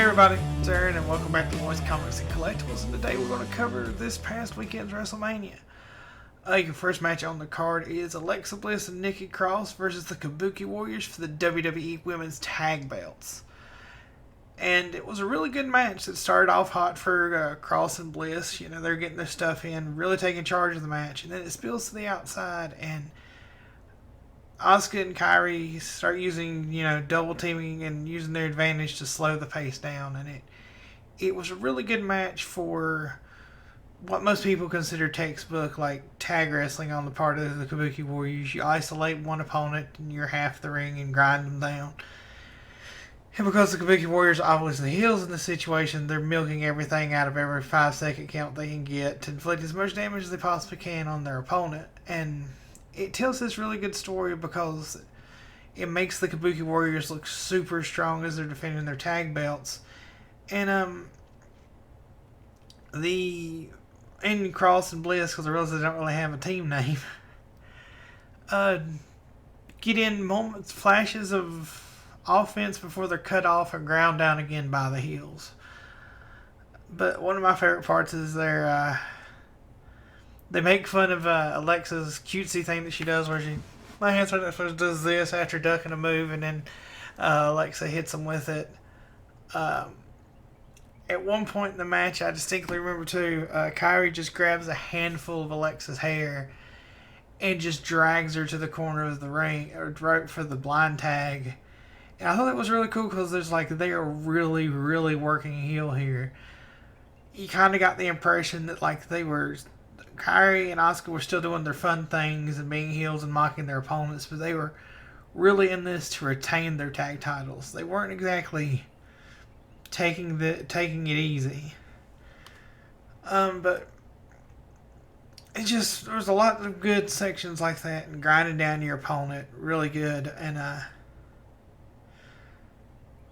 Hey everybody, it's Aaron and welcome back to Voice Comics and Collectibles, and today we're going to cover this past weekend's WrestleMania. Your first match on the card is Alexa Bliss and Nikki Cross versus the Kabuki Warriors for the WWE Women's Tag Belts. And it was a really good match that started off hot for Cross and Bliss. You know, they're getting their stuff in, really taking charge of the match, and then it spills to the outside and Asuka and Kairi start using, double teaming and using their advantage to slow the pace down. And it was a really good match for what most people consider textbook, like tag wrestling on the part of the Kabuki Warriors. You isolate one opponent and you're half the ring and grind them down. And because the Kabuki Warriors are obviously heels in this situation, they're milking everything out of every 5-second count they can get to inflict as much damage as they possibly can on their opponent. And it tells this really good story because it makes the Kabuki Warriors look super strong as they're defending their tag belts. And in Cross and Bliss, because I realize they don't really have a team name, get in moments, flashes of offense before they're cut off and ground down again by the heels. But one of my favorite parts is they make fun of Alexa's cutesy thing that she does where my hands does this after ducking a move, and then Alexa hits them with it. At one point in the match, I distinctly remember too, Kairi just grabs a handful of Alexa's hair and just drags her to the corner of the ring or right for the blind tag. And I thought that was really cool because they are really, really working heel here. You kind of got the impression that Kairi and Asuka were still doing their fun things and being heels and mocking their opponents, but they were really in this to retain their tag titles. They weren't exactly taking it easy. But there was a lot of good sections like that, and grinding down your opponent really good. And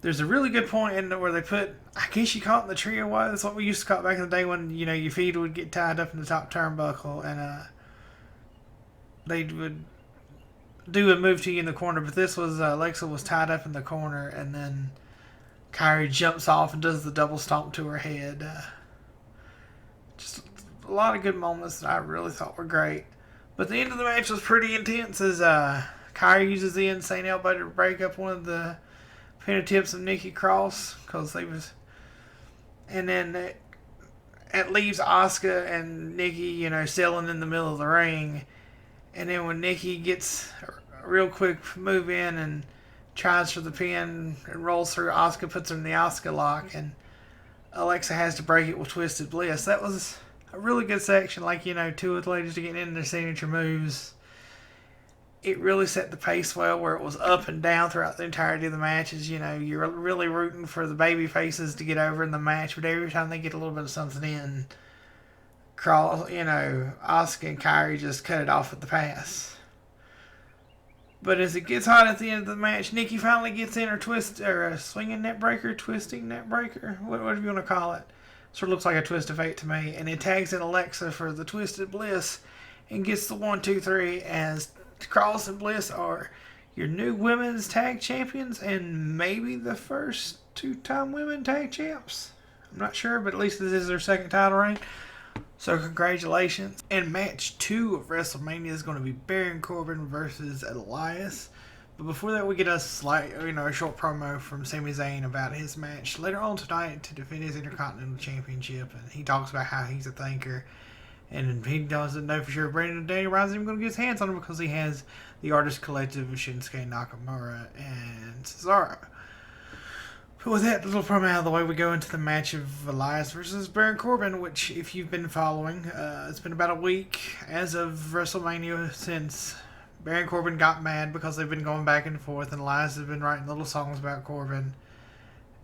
there's a really good point in where they put, I guess you call it the trio wire. That's what we used to call it back in the day when, your feet would get tied up in the top turnbuckle, and they would do a move to you in the corner. But this was, Alexa was tied up in the corner, and then Kairi jumps off and does the double stomp to her head. Just a lot of good moments that I really thought were great. But the end of the match was pretty intense as Kairi uses the insane elbow to break up one of the fingertips of Nikki Cross, and then it leaves Asuka and Nikki, selling in the middle of the ring. And then when Nikki gets a real quick move in and tries for the pin and rolls through, Asuka puts her in the Asuka lock, and Alexa has to break it with Twisted Bliss. That was a really good section, two of the ladies are getting in their signature moves. It really set the pace well, where it was up and down throughout the entirety of the matches. You're really rooting for the baby faces to get over in the match, but every time they get a little bit of something in, Asuka and Kairi just cut it off at the pass. But as it gets hot at the end of the match, Nikki finally gets in her swinging neck breaker, twisting neck breaker, whatever you want to call it. Sort of looks like a twist of fate to me. And it tags in Alexa for the Twisted Bliss and gets the 1-2-3 as Cross and Bliss are your new women's tag champions and maybe the first 2-time women tag champs. I'm not sure, but at least this is their second title reign. So congratulations. And match 2 of WrestleMania is going to be Baron Corbin versus Elias. But before that, we get a short promo from Sami Zayn about his match later on tonight to defend his Intercontinental Championship. And he talks about how he's a thinker. And he doesn't know for sure if Brandon Daniel Bryan's even going to get his hands on him because he has the Artist Collective of Shinsuke Nakamura and Cesaro. But with that little promo out of the way, we go into the match of Elias versus Baron Corbin, which, if you've been following, it's been about a week as of WrestleMania since Baron Corbin got mad because they've been going back and forth, and Elias has been writing little songs about Corbin.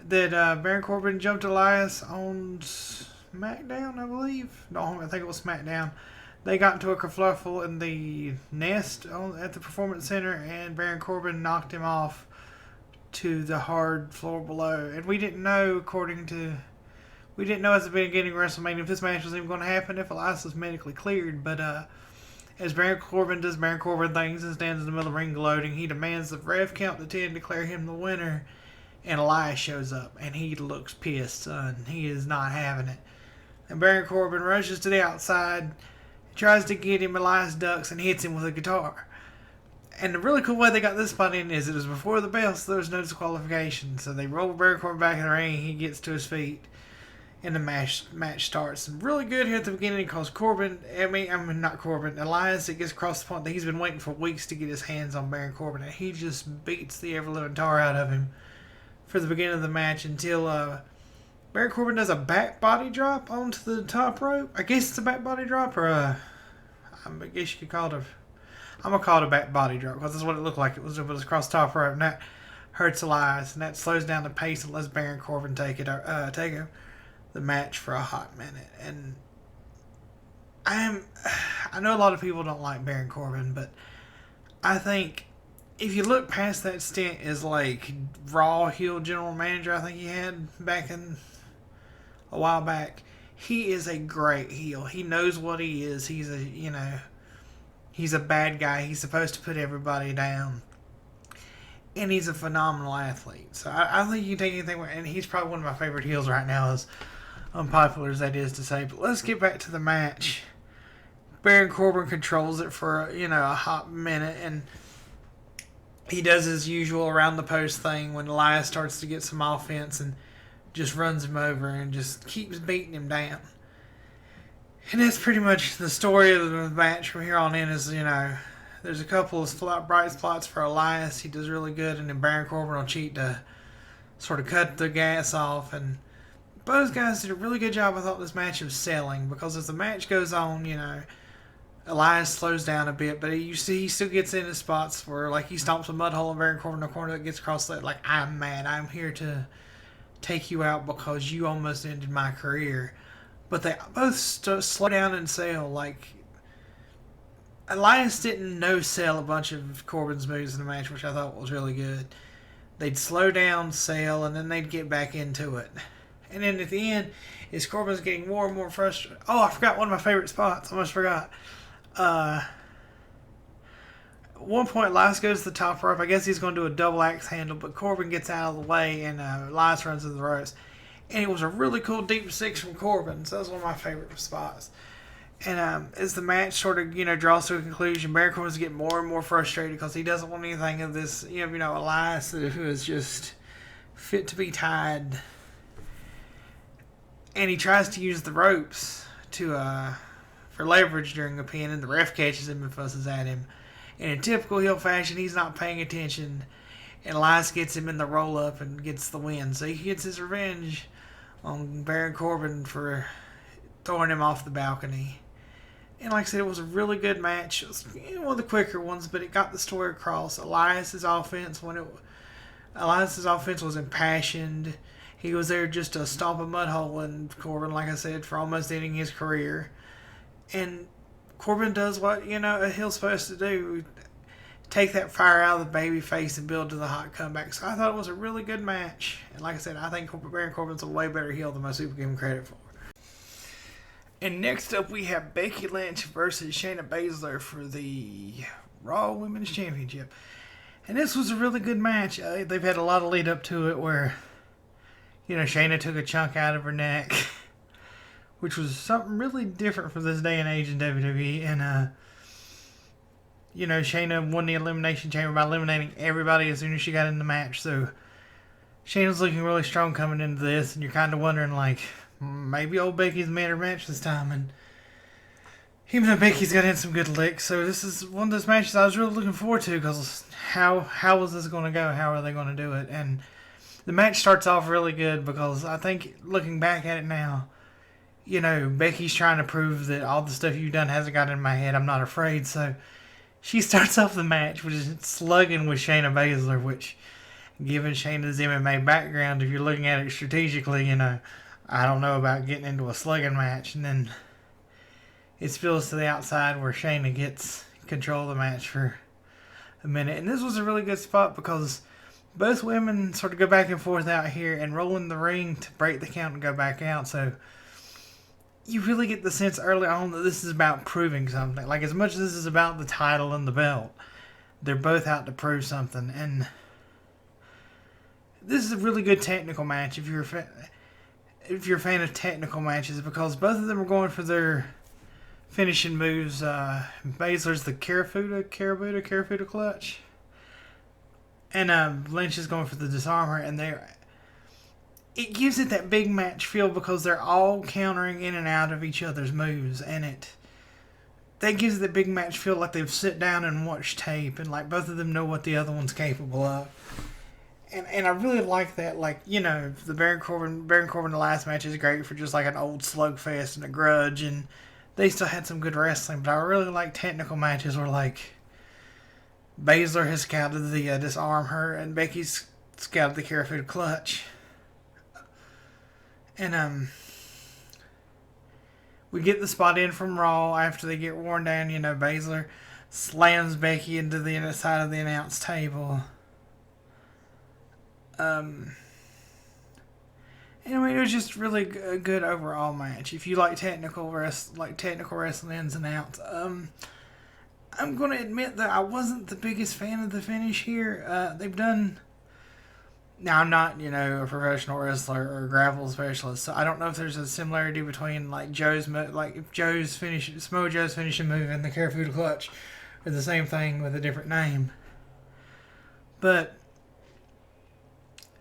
That Baron Corbin jumped Elias on SmackDown, I believe. No, I think it was SmackDown. They got into a kerfluffle in the nest at the Performance Center, and Baron Corbin knocked him off to the hard floor below. And we didn't know as the beginning of WrestleMania if this match was even going to happen, if Elias was medically cleared. But as Baron Corbin does Baron Corbin things and stands in the middle of the ring gloating, he demands the ref count to 10, declare him the winner. And Elias shows up, and he looks pissed, son. He is not having it. And Baron Corbin rushes to the outside, tries to get him. Elias ducks and hits him with a guitar. And the really cool way they got this spot in is it was before the bell, so there was no disqualification. So they roll Baron Corbin back in the ring. He gets to his feet, and the match starts. And really good here at the beginning because Elias, it gets across the point that he's been waiting for weeks to get his hands on Baron Corbin, and he just beats the ever-living tar out of him for the beginning of the match until Baron Corbin does a back body drop onto the top rope. I guess it's a back body drop, or I guess you could call it I'm going to call it a back body drop because that's what it looked like. It was across the top rope, and that hurts Elias, and that slows down the pace and lets Baron Corbin take the match for a hot minute. And I know a lot of people don't like Baron Corbin, but I think if you look past that stint as like Raw heel general manager, I think he had back in a while back, he is a great heel. He knows what he is. He's a bad guy. He's supposed to put everybody down. And he's a phenomenal athlete. So I think you can take anything, and he's probably one of my favorite heels right now, as unpopular as that is to say. But let's get back to the match. Baron Corbin controls it for a hot minute, and he does his usual around the post thing when Elias starts to get some offense and just runs him over and just keeps beating him down. And that's pretty much the story of the match from here on in. Is there's a couple of bright spots for Elias. He does really good, and then Baron Corbin will cheat to sort of cut the gas off. And both guys did a really good job, I thought, this match of selling, because as the match goes on, Elias slows down a bit, but you see he still gets into spots where, like, he stomps a mud hole in Baron Corbin in the corner that gets across that, like, I'm mad. I'm here to take you out because you almost ended my career. But they both slow down and sell. Like, Elias didn't no-sell a bunch of Corbin's moves in the match, which I thought was really good. They'd slow down, sell, and then they'd get back into it. And then at the end, as Corbin's getting more and more frustrated. Oh, I forgot one of my favorite spots. I almost forgot. At one point, Elias goes to the top rope. I guess he's going to do a double axe handle, but Corbin gets out of the way, and Elias runs to the ropes. And it was a really cool deep six from Corbin, so that was one of my favorite spots. And as the match sort of, draws to a conclusion, Baron Corbin's getting more and more frustrated because he doesn't want anything of this, Elias, who is just fit to be tied. And he tries to use the ropes for leverage during a pin, and the ref catches him and fusses at him. And in typical heel fashion, he's not paying attention, and Elias gets him in the roll-up and gets the win. So he gets his revenge on Baron Corbin for throwing him off the balcony. And like I said, it was a really good match. It was one of the quicker ones, but it got the story across. Elias's offense was impassioned. He was there just to stomp a mud hole in Corbin, like I said, for almost ending his career. And Corbin does what, a heel's supposed to do. Take that fire out of the baby face and build to the hot comeback. So I thought it was a really good match. And like I said, I think Baron Corbin's a way better heel than most people give him credit for. And next up, we have Becky Lynch versus Shayna Baszler for the Raw Women's Championship. And this was a really good match. They've had a lot of lead up to it where, Shayna took a chunk out of her neck, which was something really different for this day and age in WWE. And, Shayna won the Elimination Chamber by eliminating everybody as soon as she got in the match. So Shayna's looking really strong coming into this, and you're kind of wondering, like, maybe old Becky's made her match this time. And even though Becky's got in some good licks, so this is one of those matches I was really looking forward to, because how is this going to go? How are they going to do it? And the match starts off really good because I think, looking back at it now, Becky's trying to prove that all the stuff you've done hasn't got in my head. I'm not afraid. So she starts off the match with slugging with Shayna Baszler, which, given Shayna's MMA background, if you're looking at it strategically, I don't know about getting into a slugging match. And then it spills to the outside where Shayna gets control of the match for a minute. And this was a really good spot because both women sort of go back and forth out here and roll in the ring to break the count and go back out. So you really get the sense early on that this is about proving something. Like, as much as this is about the title and the belt, they're both out to prove something. And this is a really good technical match if you're a fan of technical matches, because both of them are going for their finishing moves. Baszler's the Karafuda clutch, and Lynch is going for the disarmer, and it gives it that big match feel because they're all countering in and out of each other's moves, and that gives it the big match feel like they've sit down and watched tape, and like both of them know what the other one's capable of. And I really like that. Like, you know, the Baron Corbin the last match is great for just like an old slugfest and a grudge, and they still had some good wrestling. But I really like technical matches where like Baszler has scouted the disarm her, and Becky's scouted the Karafuda clutch, and we get the spot in from Raw after they get worn down. You know, Baszler slams Becky into the side of the announce table. And I mean, it was just really a good overall match. If you like technical wrestling ins and outs, I'm going to admit that I wasn't the biggest fan of the finish here. They've done. Now, I'm not, you know, a professional wrestler or gravel specialist, so I don't know if there's a similarity between like if Samoa Joe's finishing move and the Karafuda clutch are the same thing with a different name. But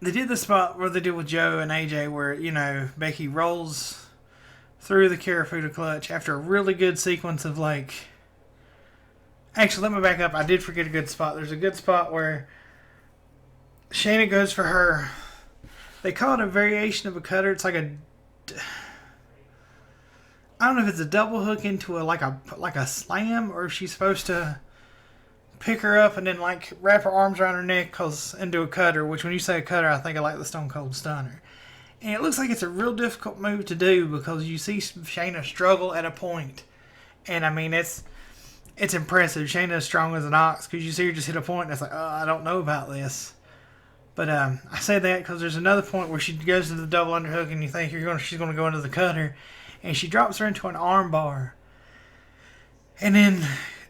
they did the spot where they did with Joe and AJ where, you know, Becky rolls through the Karafuda clutch after a really good sequence of like... Actually, let me back up. I did forget a good spot. There's a good spot where Shayna goes for her... They call it a variation of a cutter. It's like a... I don't know if it's a double hook into like a slam, or if she's supposed to pick her up and then like wrap her arms around her neck and do a cutter, which when you say a cutter, I think I like the Stone Cold Stunner. And it looks like it's a real difficult move to do because you see Shayna struggle at a point. And I mean, it's impressive. Shayna's strong as an ox because you see her just hit a point and it's like, oh, I don't know about this. But I say that because there's another point where she goes to the double underhook and you think she's going to go into the cutter, and she drops her into an arm bar. And then,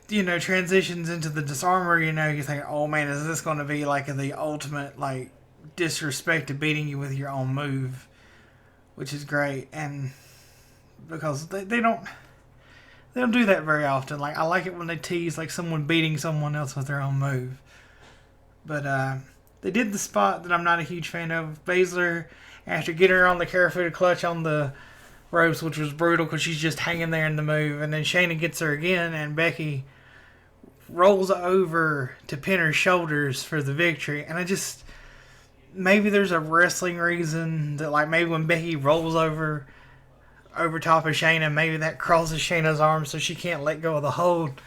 you know, transitions into the disarmer. You know, you think, oh man, is this going to be like the ultimate like disrespect to beating you with your own move, which is great. And because they don't do that very often. Like, I like it when they tease like someone beating someone else with their own move. But they did the spot that I'm not a huge fan of. Baszler, after getting her on the Karafuda clutch on the ropes, which was brutal because she's just hanging there in the move, and then Shayna gets her again, and Becky rolls over to pin her shoulders for the victory. And maybe there's a wrestling reason that, like, maybe when Becky rolls over top of Shayna, maybe that crosses Shayna's arm so she can't let go of the hold.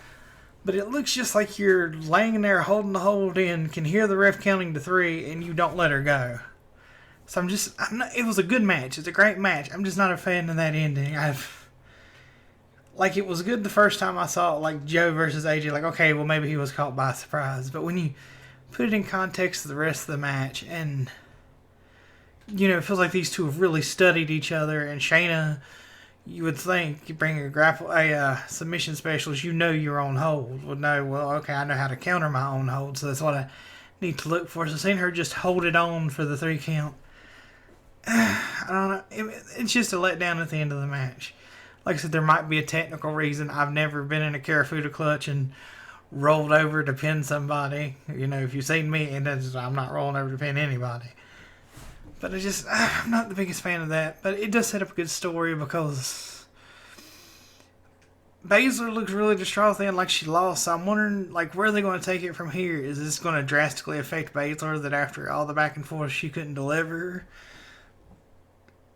But it looks just like you're laying there holding the hold in, can hear the ref counting to 3, and you don't let her go. So it was a good match. It's a great match. I'm just not a fan of that ending. It was good the first time I saw it, like Joe versus AJ. Like, okay, well, maybe he was caught by surprise. But when you put it in context of the rest of the match, and, you know, it feels like these two have really studied each other. And Shayna, you would think, you bring a submission specialist, you know your own hold. Would know, well, okay, I know how to counter my own hold, so that's what I need to look for. So seeing her just hold it on for the 3 count, I don't know. It's just a letdown at the end of the match. Like I said, there might be a technical reason. I've never been in a Karafuda clutch and rolled over to pin somebody. You know, if you've seen me, and I'm not rolling over to pin anybody. But I'm not the biggest fan of that. But it does set up a good story because Baszler looks really distraught and like she lost. So I'm wondering, like, where are they going to take it from here? Is this going to drastically affect Baszler that after all the back and forth she couldn't deliver?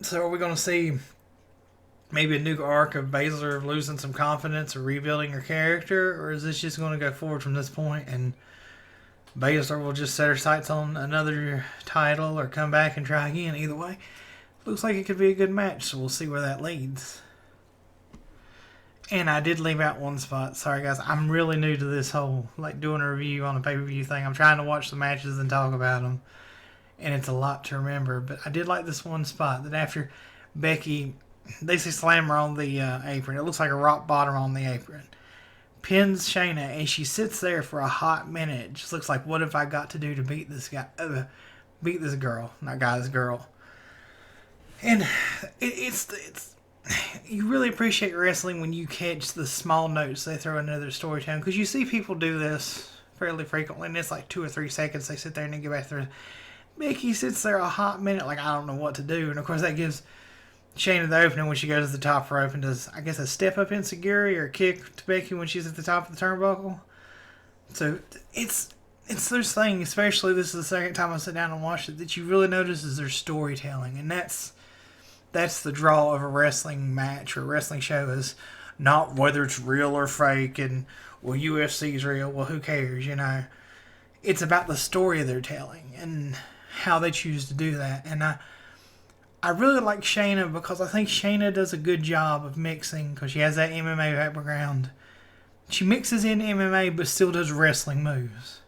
So are we going to see maybe a new arc of Baszler losing some confidence or rebuilding her character? Or is this just going to go forward from this point and Baszler will just set her sights on another title or come back and try again? Either way, looks like it could be a good match, so we'll see where that leads. And I did leave out one spot. Sorry, guys. I'm really new to this whole, like, doing a review on a pay-per-view thing. I'm trying to watch the matches and talk about them, and it's a lot to remember. But I did like this one spot that after Becky, they say slam her on the apron. It looks like a rock bottom on the apron. Pins Shayna, and she sits there for a hot minute. It just looks like, what have I got to do to beat this guy? beat this girl, not guy, this girl. And it's you really appreciate wrestling when you catch the small notes they throw into their storytelling, because you see people do this fairly frequently, and it's like 2 or 3 seconds. They sit there and they get back through. Becky sits there a hot minute, like, I don't know what to do, and of course that gives Shayna the opening when she goes to the top rope and does, I guess, a step up enziguri or a kick to Becky when she's at the top of the turnbuckle. So it's those things, especially this is the second time I sit down and watched it, that you really notice is their storytelling, and that's the draw of a wrestling match or a wrestling show, is not whether it's real or fake, and well, UFC's real, well, who cares, you know. It's about the story they're telling and how they choose to do that. And I really like Shayna because I think Shayna does a good job of mixing, because she has that MMA background. She mixes in MMA but still does wrestling moves.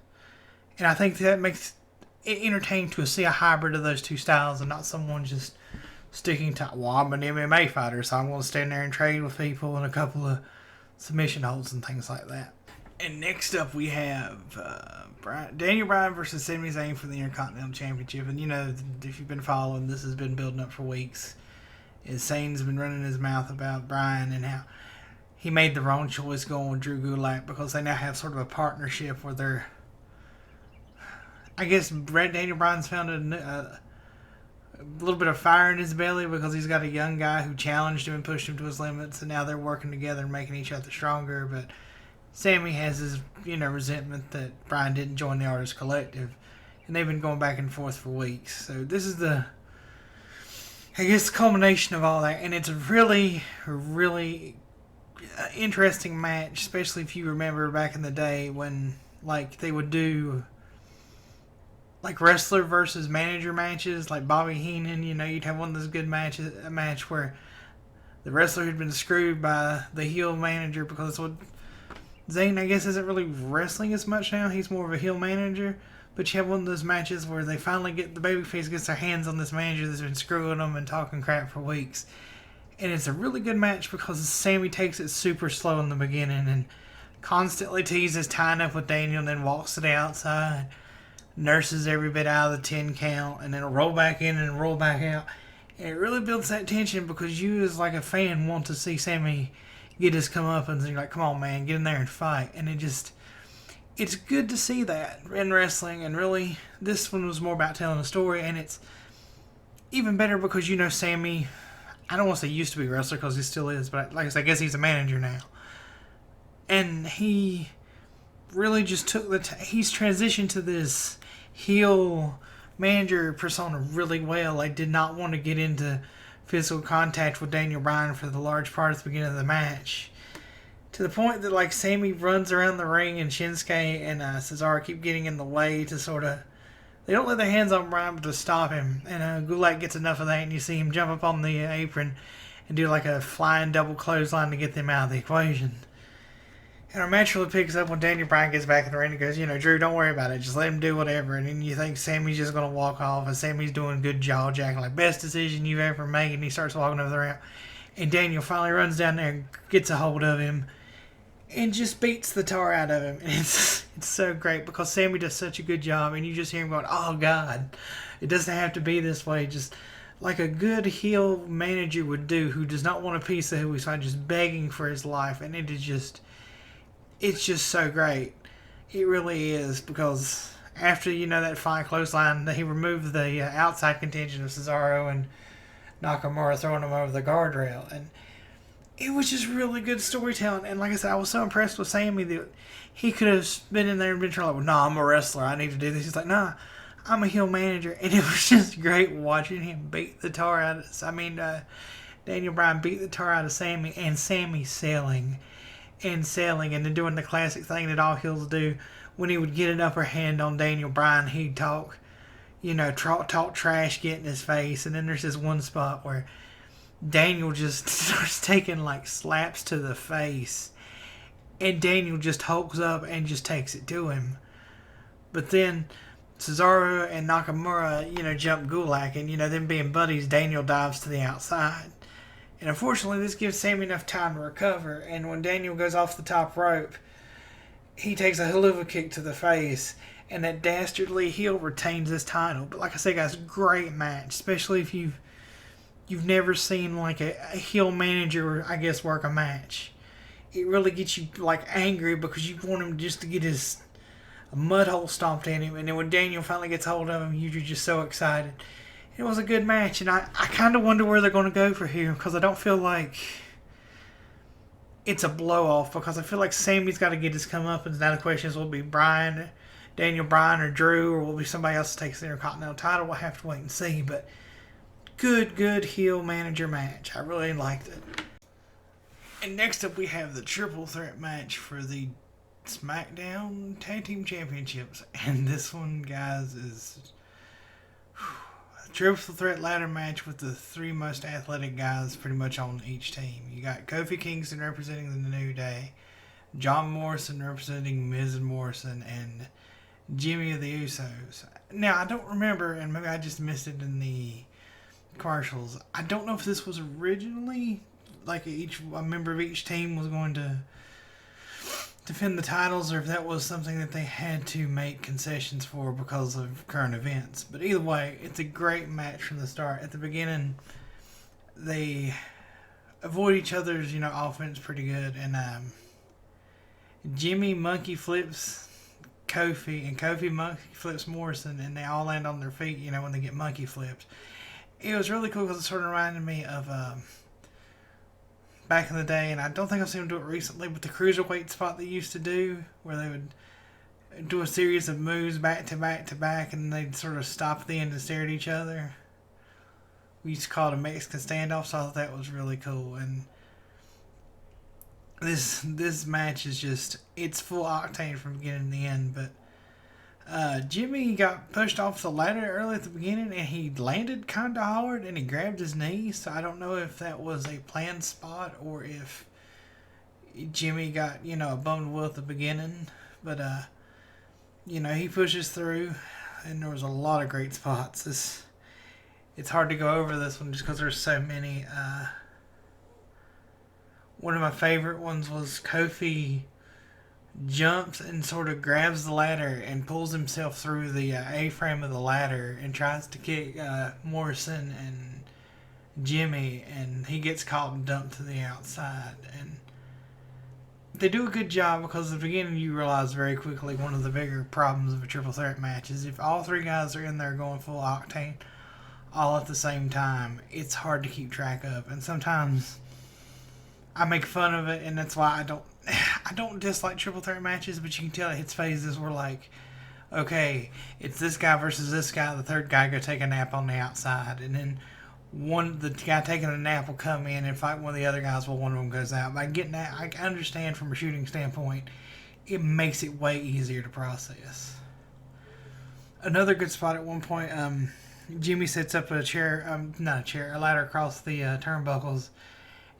And I think that makes it entertaining to see a hybrid of those two styles and not someone just sticking to, well, I'm an MMA fighter, so I'm going to stand there and trade with people and a couple of submission holds and things like that. And next up we have Daniel Bryan versus Sami Zayn for the Intercontinental Championship. And you know, if you've been following, this has been building up for weeks. Zayn's been running his mouth about Bryan and how he made the wrong choice going with Drew Gulak, because they now have sort of a partnership where they're, I guess Daniel Bryan's found a little bit of fire in his belly because he's got a young guy who challenged him and pushed him to his limits, and now they're working together and making each other stronger. But Sammy has his, resentment that Bryan didn't join the Artist Collective, and they've been going back and forth for weeks. So this is the culmination of all that, and it's a really, really interesting match, especially if you remember back in the day when, like, they would do like wrestler versus manager matches, like Bobby Heenan. You'd have one of those good matches, a match where the wrestler had been screwed by the heel manager, because that's what Zayn, I guess, isn't really wrestling as much now. He's more of a heel manager. But you have one of those matches where they finally the babyface gets their hands on this manager that's been screwing them and talking crap for weeks. And it's a really good match because Sammy takes it super slow in the beginning and constantly teases tying up with Daniel, and then walks to the outside, nurses every bit out of the 10 count, and then it'll roll back in and roll back out. And it really builds that tension because you, as like a fan, want to see Sammy get his comeuppance, and you're like, come on, man, get in there and fight. And it's good to see that in wrestling. And really, this one was more about telling a story, and it's even better because Sammy, I don't want to say used to be a wrestler because he still is, but like I said, I guess he's a manager now. And he really just took he's transitioned to this heel manager persona really well. I did not want to get into physical contact with Daniel Bryan for the large part at the beginning of the match, to the point that, like, Sammy runs around the ring and Shinsuke and Cesaro keep getting in the way to sort of, they don't let their hands on Bryan but to stop him. And Gulak gets enough of that, and you see him jump up on the apron and do like a flying double clothesline to get them out of the equation. And our match really picks up when Daniel Bryan gets back in the ring and goes, Drew, don't worry about it. Just let him do whatever. And then you think Sammy's just going to walk off, and Sammy's doing good jaw jacking, like, best decision you've ever made. And he starts walking over the ramp. And Daniel finally runs down there and gets a hold of him and just beats the tar out of him. And it's so great because Sammy does such a good job. And you just hear him going, oh, God, it doesn't have to be this way. Just like a good heel manager would do, who does not want a piece of who he's fighting, just begging for his life. And it's just so great. It really is, because after, that fine clothesline, he removed the outside contingent of Cesaro and Nakamura, throwing him over the guardrail. And it was just really good storytelling. And like I said, I was so impressed with Sammy that he could have been in there and been trying, like, well, no, I'm a wrestler, I need to do this. He's like, nah, I'm a heel manager. And it was just great watching him beat the tar out of, Daniel Bryan beat the tar out of Sammy, and Sammy selling and then doing the classic thing that all heels do. When he would get an upper hand on Daniel Bryan, he'd talk trash, get in his face. And then there's this one spot where Daniel just starts taking, like, slaps to the face, and Daniel just hulks up and just takes it to him. But then Cesaro and Nakamura, jump Gulak, and, them being buddies, Daniel dives to the outside. And unfortunately, this gives Sammy enough time to recover. And when Daniel goes off the top rope, he takes a haluva kick to the face. and that dastardly heel retains his title. But like I said, guys, great match, especially if you've never seen like a heel manager, I guess, work a match. It really gets you like angry because you want him just to get his mud hole stomped in him, and then when Daniel finally gets hold of him, you're just so excited. It was a good match, and I kind of wonder where they're going to go for here because I don't feel like it's a blow off because I feel like Sammy's got to get his comeuppance. Now the question is, will it be Daniel Bryan, or Drew, or will it be somebody else that takes the Intercontinental title? We'll have to wait and see, but good heel manager match. I really liked it. And next up we have the triple threat match for the SmackDown Tag Team Championships. And this one, guys, is a triple threat ladder match with the three most athletic guys pretty much on each team. You got Kofi Kingston representing the New Day, John Morrison representing Miz and Morrison, and Jimmy of the Usos. Now, I don't remember, and maybe I just missed it in the commercials. I don't know if this was originally like a member of each team was going to defend the titles, or if that was something that they had to make concessions for because of current events. But either way, it's a great match from the start. At the beginning, they avoid each other's offense pretty good, and Jimmy monkey flips Kofi, and Kofi monkey flips Morrison, and they all land on their feet when they get monkey flipped. It was really cool because it sort of reminded me of back in the day, and I don't think I've seen them do it recently, but the cruiserweight spot they used to do, where they would do a series of moves back to back to back, and they'd sort of stop at the end and stare at each other. We used to call it a Mexican standoff, so I thought that was really cool. And this match is just, it's full octane from beginning to the end. But Jimmy got pushed off the ladder early at the beginning, and he landed kind of hard, and he grabbed his knee. So I don't know if that was a planned spot or if Jimmy got a bummed wheel at the beginning. But he pushes through, and there was a lot of great spots. It's hard to go over this one just because there's so many. One of my favorite ones was Kofi jumps and sort of grabs the ladder and pulls himself through the A-frame of the ladder and tries to kick Morrison and Jimmy, and he gets caught and dumped to the outside. And they do a good job because at the beginning you realize very quickly one of the bigger problems of a triple threat match is if all three guys are in there going full octane all at the same time, it's hard to keep track of. And sometimes I make fun of it, and that's why I don't dislike triple threat matches, but you can tell it hits phases where, like, okay, it's this guy versus this guy, the third guy go take a nap on the outside, and then the guy taking a nap will come in and fight one of the other guys while one of them goes out. By getting that, I understand from a shooting standpoint, it makes it way easier to process. Another good spot at one point, Jimmy sets up a ladder across the turnbuckles,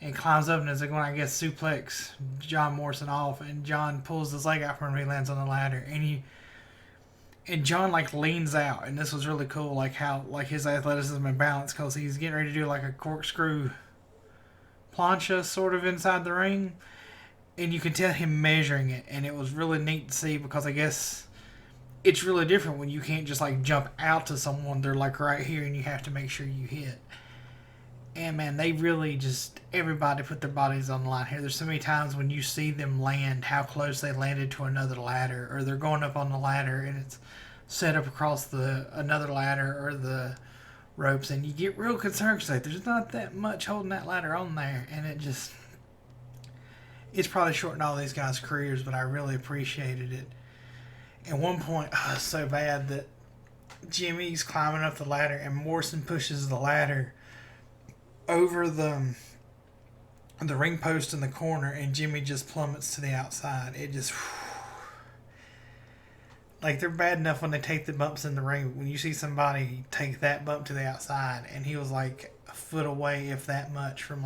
and climbs up and is going, I guess, suplex John Morrison off, and John pulls his leg out from him and he lands on the ladder, and John leans out, and this was really cool, how his athleticism and balance, because he's getting ready to do a corkscrew plancha sort of inside the ring, and you can tell him measuring it, and it was really neat to see because I guess it's really different when you can't just jump out to someone, they're right here and you have to make sure you hit. And man, they really everybody put their bodies on the line here. There's so many times when you see them land, how close they landed to another ladder, or they're going up on the ladder and it's set up across another ladder or the ropes, and you get real concerned because there's not that much holding that ladder on there, and it's probably shortened all these guys' careers, but I really appreciated it. At one point, it's so bad that Jimmy's climbing up the ladder and Morrison pushes the ladder over the ring post in the corner, and Jimmy just plummets to the outside. It just they're bad enough when they take the bumps in the ring, but when you see somebody take that bump to the outside, and he was a foot away, if that much, from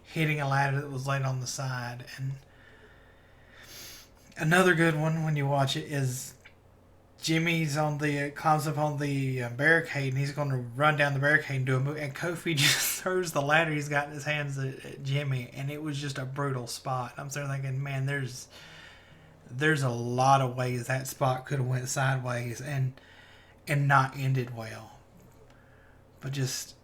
hitting a ladder that was laid on the side. And another good one when you watch it is Jimmy's climbs up on the barricade, and he's going to run down the barricade and do a move, and Kofi just throws the ladder he's got in his hands at Jimmy, and it was just a brutal spot. I'm sort of thinking, man, there's a lot of ways that spot could have went sideways and not ended well. But just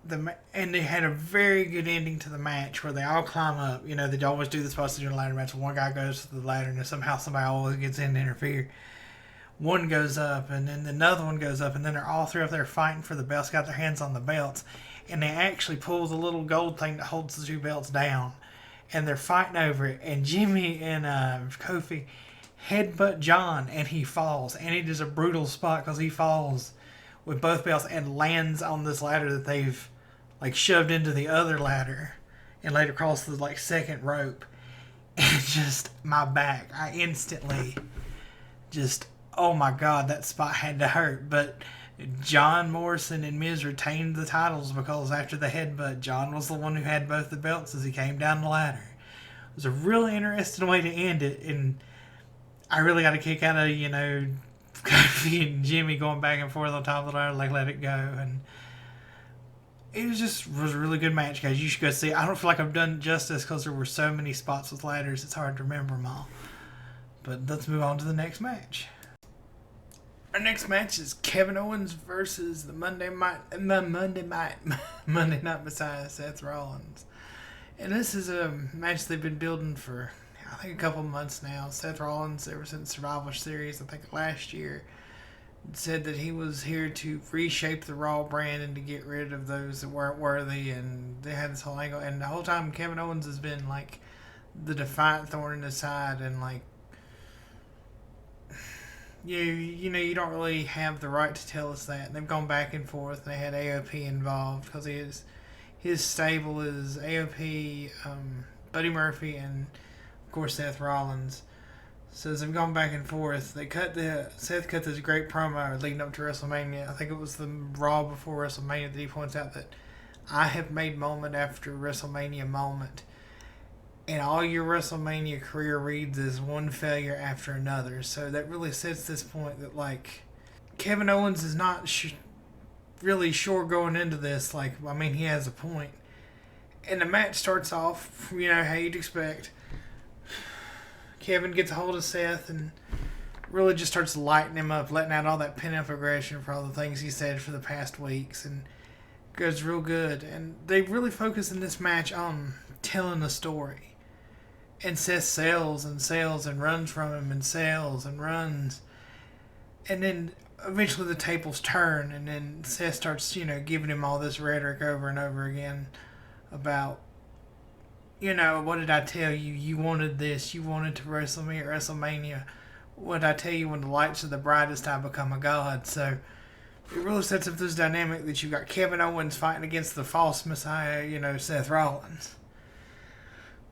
and they had a very good ending to the match where they all climb up. You know, they always do this supposed to do a ladder match. One guy goes to the ladder and somehow somebody always gets in to interfere. One goes up and then another one goes up and then they're all three up there fighting for the belts, got their hands on the belts, and they actually pull the little gold thing that holds the two belts down, and they're fighting over it, and Jimmy and Kofi headbutt John and he falls, and it is a brutal spot because he falls with both belts and lands on this ladder that they've like shoved into the other ladder and laid across the like second rope. And just my back, I instantly just, oh my god, that spot had to hurt. But John Morrison and Miz retained the titles because after the headbutt, John was the one who had both the belts as he came down the ladder. It was a really interesting way to end it, and I really got a kick out of, you know, Kofi and Jimmy going back and forth on top of the ladder, like let it go, and it was a really good match, guys. You should go see it. I don't feel like I've done justice because there were so many spots with ladders. It's hard to remember them all. But let's move on to the next match. Our next match is Kevin Owens versus the Monday Night Messiah, Seth Rollins. And this is a match they've been building for, I think, a couple months now. Seth Rollins, ever since Survivor Series, I think last year, said that he was here to reshape the Raw brand and to get rid of those that weren't worthy, and they had this whole angle. And the whole time Kevin Owens has been like the defiant thorn in his side, and like, you know, you don't really have the right to tell us that. And they've gone back and forth. They had AOP involved because his stable is AOP, Buddy Murphy, and of course Seth Rollins. So as they've gone back and forth, Seth cut this great promo leading up to WrestleMania. I think it was the Raw before WrestleMania that he points out that I have made moment after WrestleMania moment, and all your WrestleMania career reads as one failure after another. So that really sets this point that like Kevin Owens is not really sure going into this. Like, I mean, he has a point, and the match starts off, you know, how you'd expect. Kevin gets a hold of Seth and really just starts lighting him up, letting out all that pent-up aggression for all the things he said for the past weeks, and goes real good. And they really focus in this match on telling a story. And Seth sells and runs from him and sells and runs. And then eventually the tables turn, and then Seth starts, you know, giving him all this rhetoric over and over again about, you know, what did I tell you? You wanted this. You wanted to wrestle me at WrestleMania. What did I tell you? When the lights are the brightest, I become a god. So it really sets up this dynamic that you've got Kevin Owens fighting against the false messiah, you know, Seth Rollins.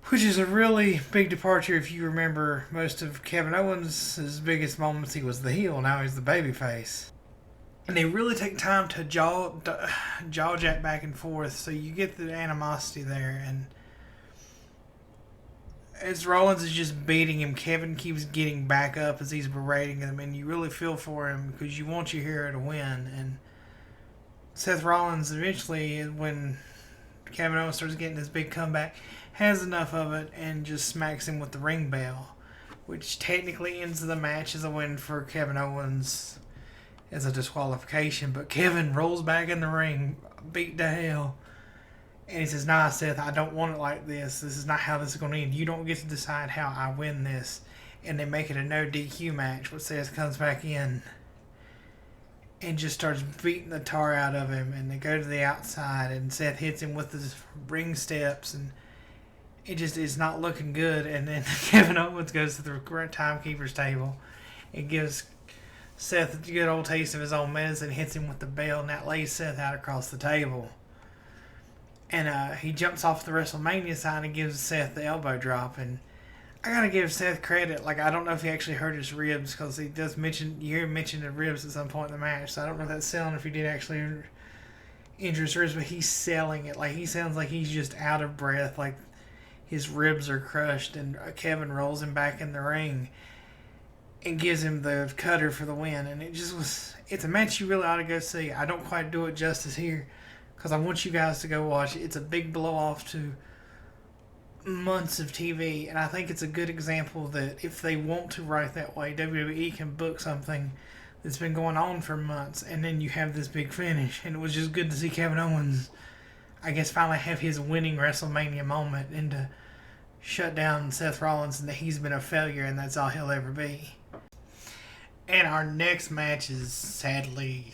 Which is a really big departure if you remember most of Kevin Owens' biggest moments. He was the heel. Now he's the babyface. And they really take time to jaw jack back and forth. So you get the animosity there, and as Rollins is just beating him, Kevin keeps getting back up as he's berating him, and you really feel for him because you want your hero to win. And Seth Rollins eventually, when Kevin Owens starts getting his big comeback, has enough of it and just smacks him with the ring bell, which technically ends the match as a win for Kevin Owens as a disqualification. But Kevin rolls back in the ring, beat to hell. And he says, nah, Seth, I don't want it like this. This is not how this is going to end. You don't get to decide how I win this. And they make it a no DQ match, but Seth comes back in and just starts beating the tar out of him. And they go to the outside, and Seth hits him with the ring steps. And it just is not looking good. And then Kevin Owens goes to the timekeeper's table and gives Seth a good old taste of his own medicine, hits him with the bell, and that lays Seth out across the table. And he jumps off the WrestleMania sign and gives Seth the elbow drop. And I gotta give Seth credit. Like, I don't know if he actually hurt his ribs, because he does mention, you hear him mention the ribs at some point in the match. So I don't know if that's selling, if he did actually injure his ribs, but he's selling it. Like, he sounds like he's just out of breath. Like, his ribs are crushed. And Kevin rolls him back in the ring and gives him the cutter for the win. And it just was, it's a match you really ought to go see. I don't quite do it justice here, because I want you guys to go watch it. It's a big blow-off to months of TV, and I think it's a good example that if they want to write that way, WWE can book something that's been going on for months, and then you have this big finish. And it was just good to see Kevin Owens, I guess, finally have his winning WrestleMania moment and to shut down Seth Rollins and that he's been a failure and that's all he'll ever be. And our next match is, sadly,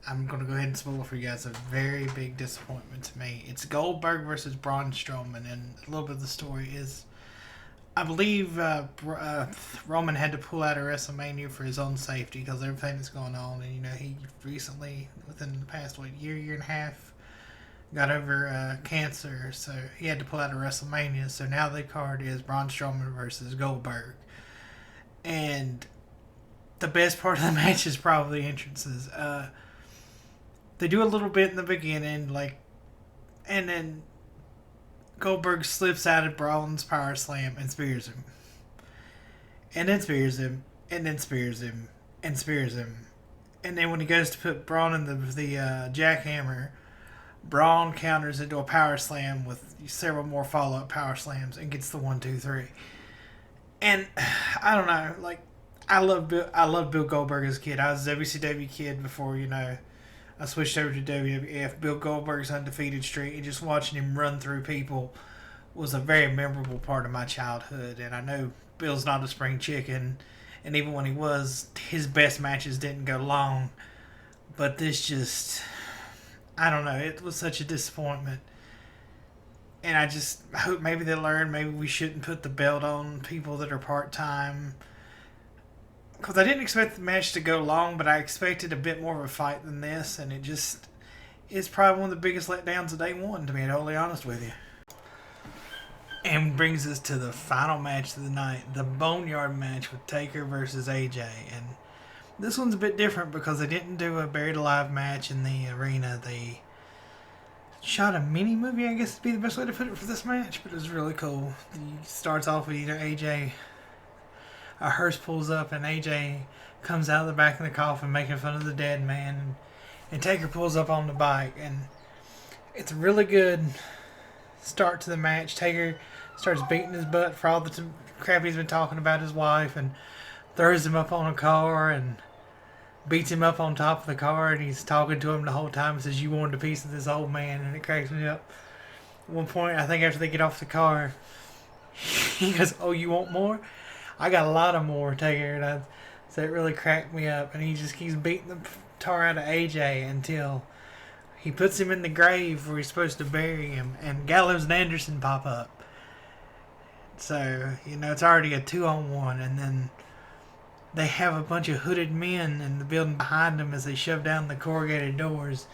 I'm going to go ahead and spoil for you guys, a very big disappointment to me. It's Goldberg versus Braun Strowman, and a little bit of the story is, I believe Roman had to pull out of WrestleMania for his own safety because everything that's going on, and he recently, within the past year and a half, got over cancer, so he had to pull out of WrestleMania. So now the card is Braun Strowman versus Goldberg, and the best part of the match is probably the entrances. They do a little bit in the beginning, and then Goldberg slips out of Braun's power slam and spears him. And then spears him, and then spears him, and spears him. And then when he goes to put Braun in the jackhammer, Braun counters into a power slam with several more follow-up power slams and gets the 1, 2, 3. And I don't know, I love Bill Goldberg as a kid. I was a WCW kid before, I switched over to WWF. Bill Goldberg's undefeated streak and just watching him run through people was a very memorable part of my childhood. And I know Bill's not a spring chicken, and even when he was, his best matches didn't go long. But this just, I don't know, it was such a disappointment. And I just hope maybe they learn, maybe we shouldn't put the belt on people that are part-time. Because I didn't expect the match to go long, but I expected a bit more of a fight than this, and it just is probably one of the biggest letdowns of day one, to be totally honest with you. And brings us to the final match of the night, the Boneyard match with Taker versus AJ. And this one's a bit different because they didn't do a Buried Alive match in the arena. They shot a mini movie, I guess would be the best way to put it, for this match, but it was really cool. It starts off with AJ. A hearse pulls up and AJ comes out of the back of the coffin making fun of the dead man, and Taker pulls up on the bike, and it's a really good start to the match. Taker starts beating his butt for all the crap he's been talking about his wife, and throws him up on a car and beats him up on top of the car, and he's talking to him the whole time and says, "You wanted a piece of this old man," and it cracks me up. At one point, I think after they get off the car, he goes, "Oh, you want more? I got a lot of more, Taker." And so it really cracked me up. And he just keeps beating the tar out of AJ until he puts him in the grave where he's supposed to bury him. And Gallows and Anderson pop up. So, it's already a 2-on-1. And then they have a bunch of hooded men in the building behind them as they shove down the corrugated doors.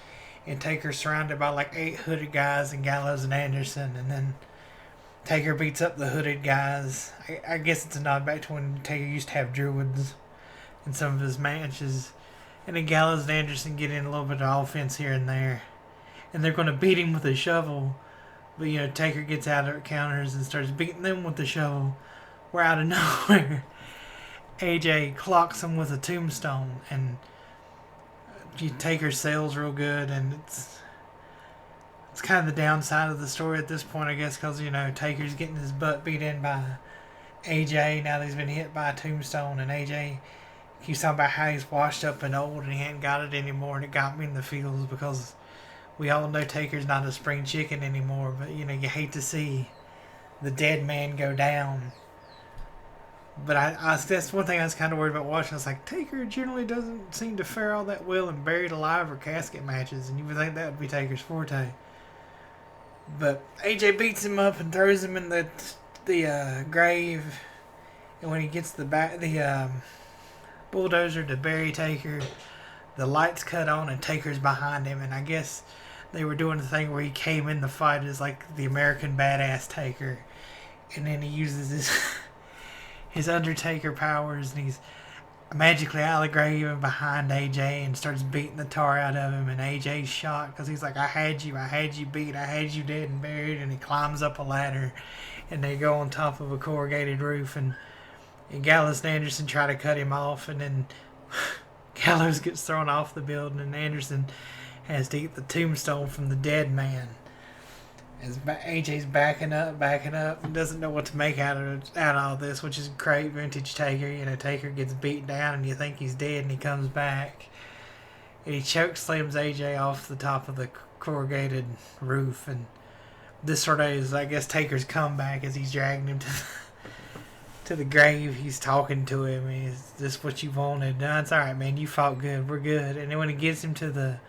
And Taker's surrounded by 8 hooded guys and Gallows and Anderson. And then Taker beats up the hooded guys. I guess it's a nod back to when Taker used to have druids in some of his matches. And then Gallows and Anderson get in a little bit of offense here and there. And they're going to beat him with a shovel. But, Taker gets out of counters and starts beating them with the shovel. Where out of nowhere, AJ clocks him with a tombstone. And Taker sells real good. And it's kind of the downside of the story at this point, I guess, because, Taker's getting his butt beat in by AJ now that he's been hit by a tombstone, and AJ keeps talking about how he's washed up and old and he hadn't got it anymore, and it got me in the feels because we all know Taker's not a spring chicken anymore, but, you hate to see the dead man go down. But that's one thing I was kind of worried about watching. I was like, Taker generally doesn't seem to fare all that well in Buried Alive or casket matches, and you would think that would be Taker's forte. But AJ beats him up and throws him in the grave, and when he gets the bulldozer to bury Taker, the lights cut on and Taker's behind him, and I guess they were doing the thing where he came in the fight as the American badass Taker, and then he uses his Undertaker powers, and he's magically out of the grave and behind AJ and starts beating the tar out of him, and AJ's shocked because he's like, I had you beat, I had you dead and buried, and he climbs up a ladder, and they go on top of a corrugated roof, and Gallows and Anderson try to cut him off, and then Gallows gets thrown off the building, and Anderson has to eat the tombstone from the dead man. As AJ's backing up, and doesn't know what to make out of all this, which is great vintage Taker. You know, Taker gets beat down, and you think he's dead, and he comes back, and he choke slams AJ off the top of the corrugated roof, and this sort of is, I guess, Taker's comeback as he's dragging him to the grave. He's talking to him. Is this what you wanted? No, it's all right, man. You fought good. We're good. And then when he gets him to the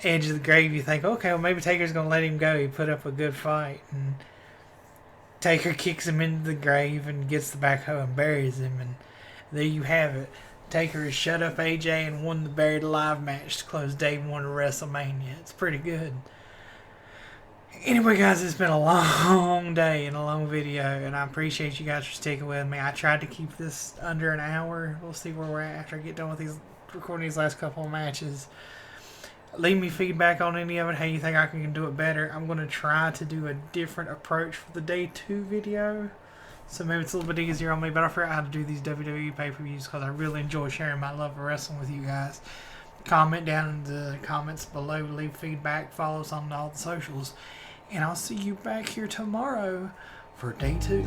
edge of the grave, you think, okay, well, maybe Taker's going to let him go. He put up a good fight. And Taker kicks him into the grave and gets the backhoe and buries him. And there you have it. Taker has shut up AJ and won the Buried Alive match to close day 1 of WrestleMania. It's pretty good. Anyway, guys, it's been a long day and a long video, and I appreciate you guys for sticking with me. I tried to keep this under an hour. We'll see where we're at after I get done with recording these last couple of matches. Leave me feedback on any of it, how you think I can do it better. I'm going to try to do a different approach for the day 2 video. So maybe it's a little bit easier on me, but I figured out how to do these WWE pay-per-views because I really enjoy sharing my love of wrestling with you guys. Comment down in the comments below, leave feedback, follow us on all the socials. And I'll see you back here tomorrow for day 2.